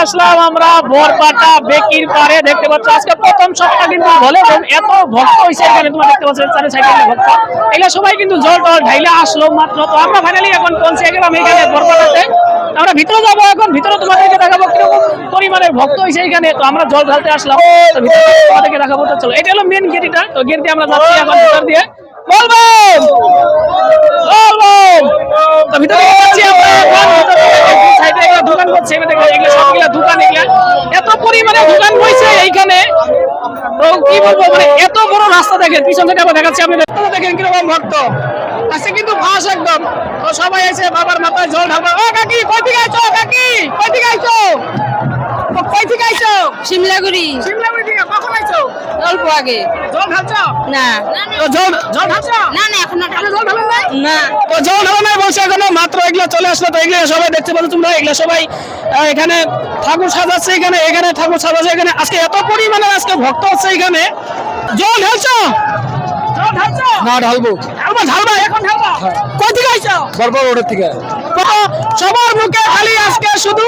আসলাম আমরা বরপাটা বেকির পারে। দেখতে পাচ্ছ আজকে প্রথম সপ্তাহ কিন্তু বলে এত ভক্ত হয়েছে এখানে, তোমার দেখতে পাচ্ছ চারে সাইডে ভক্ত, এগুলো সবাই কিন্তু জল টল ঢাইলে আসলো মাত্র। তো আমরা ফাইনালি এখন পৌঁছে গেলাম এখানে বরপাটাতে। আমরা ভিতরে যাবো, এখন ভিতরে তোমাদেরকে দেখাবো কিরকম পরিমাণে ভক্ত হয়েছে এখানে। তো আমরা জল ঢালতে আসলাম, তো ভিতরে তোমাদেরকে দেখাবো। তো চলো, এটা হলো মেন গেটটা, তো গেট দিয়ে আমরা যাচ্ছি এখন ভিতর দিয়ে। বলবো বলবো তো ভিতরে যাচ্ছি আমরা সাইডে একটা দোকান করছে, এগুলো সবগুলা দোকান, এগুলা এত পরিমাণে দোকান হয়েছে এইখানে। তো কি বলবো, মানে এত বড় রাস্তা দেখেন, পিছন থেকে আবার দেখাচ্ছি, আপনি দেখেন কিরকম ভক্ত আছে কিন্তু ফাঁস একদম। তো সবাই এসে বাবার মাথায় জল ঢালবে। ও কাকি কই থেকে আইছো? কাকি কই থেকে আইছো? কই থেকে আইছো? শিমলাগুড়ি। শিমলাগুড়ি থেকে কখন আইছো? অল্প আগে। জল ঢালছো? না তো জল ঢালছো? না না এখন জল ঢালেন নাই? না। তো জল ঢালা নাই বলছে এখনো, মাত্র এগুলো চলে আসলো। তো এগুলো সবাই দেখতে পাচ্ছ তোমরা, এগুলো সবাই এখানে ঠাকুর সাজাচ্ছে, এখানে ঠাকুর সাজাচ্ছে এখানে। আজকে এত পরিমাণে আজকে ভক্ত হচ্ছে এখানে। জল ঢালছো? জল ঢালছো? না ঢালবো। ঢালবা এখন ঢালবা। কই থেকে আইছো? বরবর রোডের থেকে। সবার মুখে খালি আজকে শুধু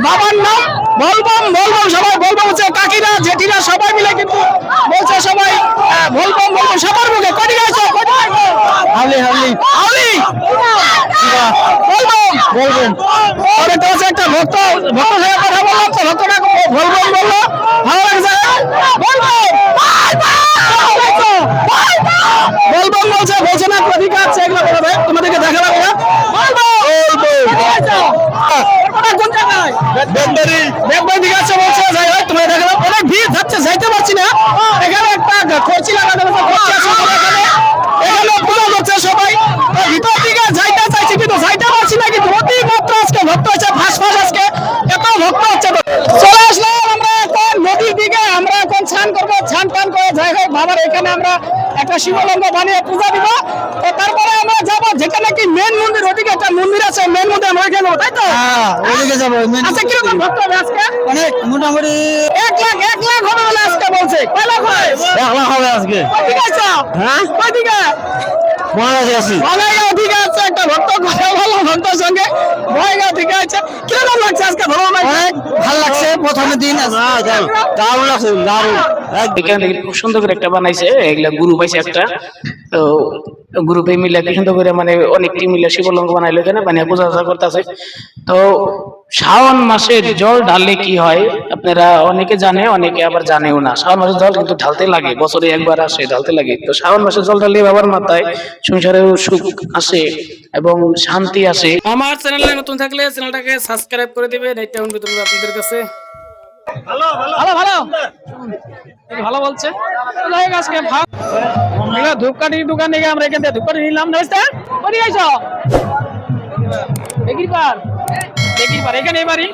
বাবার নাম বলবম বলবম, সবাই বলবম হচ্ছে, কাকিরা জেঠিরা সবাই মিলে কিন্তু বলছে সবাই বলবম বলবম সবার মুখে। কই থেকে আইছো? হালি হালি আলি বলবম বলবেন। আরে তো একটা ভক্ত হয়ে কথা বললাম, তো ভক্তটা বলবম বললো, ভালো লাগছে। বলবম বলছে, বলছে না প্রতীক আছে, এগুলো বলবে তোমাদেরকে দেখালাম না। কোন জায়গায়? বেগবাড়ি দিকে আছে বলছে, যাই হোক তোমাদের দেখালাম। অনেক ভিড় যাচ্ছে, যাইতে পারছি না। এখানে একটা খরচি লাগানো এখানে পুজো করছে সবাই। ভিতর দিকে যাইতে চাইছি কিন্তু যাইতে পারছি না, কিন্তু অতিমাত্র আজকে ভক্ত হচ্ছে, ফাঁস আজকে এত ভক্ত হচ্ছে। চলে আসলাম আমরা এখন নদীর দিকে, আমরা এখন স্নান করবো, স্নান টান করে যাই হোক বাবার এখানে আমরা একটা শিবলিঙ্গ বানিয়ে পূজা দিব। তো তারপরে আমরা যাবো যেখানে কি মেন মন্দির, ওদিকে একটা মন্দির আছে, মেন মন্দির আমরা ওইখানে যাবো, তাই তো? ওইদিকে যাবো। আচ্ছা, কিরকম ভক্ত হবে আজকে? অনেক মোটামুটি 1 লাখ হবে বলে আজকে বলছে। কয় লাখ হয়? 1 লাখ হবে আজকে। কয় দিকে আছো? হ্যাঁ কয় দিকে? মহারাজ আছি। বলাইগাঁও থেকে আছে একটা ভক্ত, কথা বলো ভক্তের সঙ্গে। বলাইগাঁও থেকে আছে, কিরকম লাগছে আজকে? ভালো লাগছে? অনেক ভালো লাগছে, প্রথমে দিন দারুণ লাগছে, দারুণ। এখানে দেখি খুব সুন্দর করে একটা বানাইছে, এগুলা গ্রুপ পাইছে একটা। তো গ্রুপে মিলে কি সুন্দর করে মানে অনেকটি মিলে শিবলিঙ্গ বানাইলো, এখানে বানিয়ে পূজা করতেছে। তো শ্রাবণ মাসের জল ঢাললে কি হয় আপনারা অনেকে জানে, অনেকে আবার জানেও না। শ্রাবণ মাসের জল কিন্তু ঢালতে লাগে, বছরে একবার আসে, ঢালতে লাগে। তো শ্রাবণ মাসের জল ঢাললে বাবার মাথায় সংসারেও সুখ আসে এবং শান্তি আসে। আমার চ্যানেলে নতুন থাকলে চ্যানেলটাকে সাবস্ক্রাইব করে দিবেন, এটা অনুরোধ করব আপনাদের কাছে। ভালো ভালো ভালো ভালো বলছে। আজকে ধূপকাঠি দোকান থেকে আমরা এখান থেকে ধূপকাঠি নিলাম। এখানে বাড়ি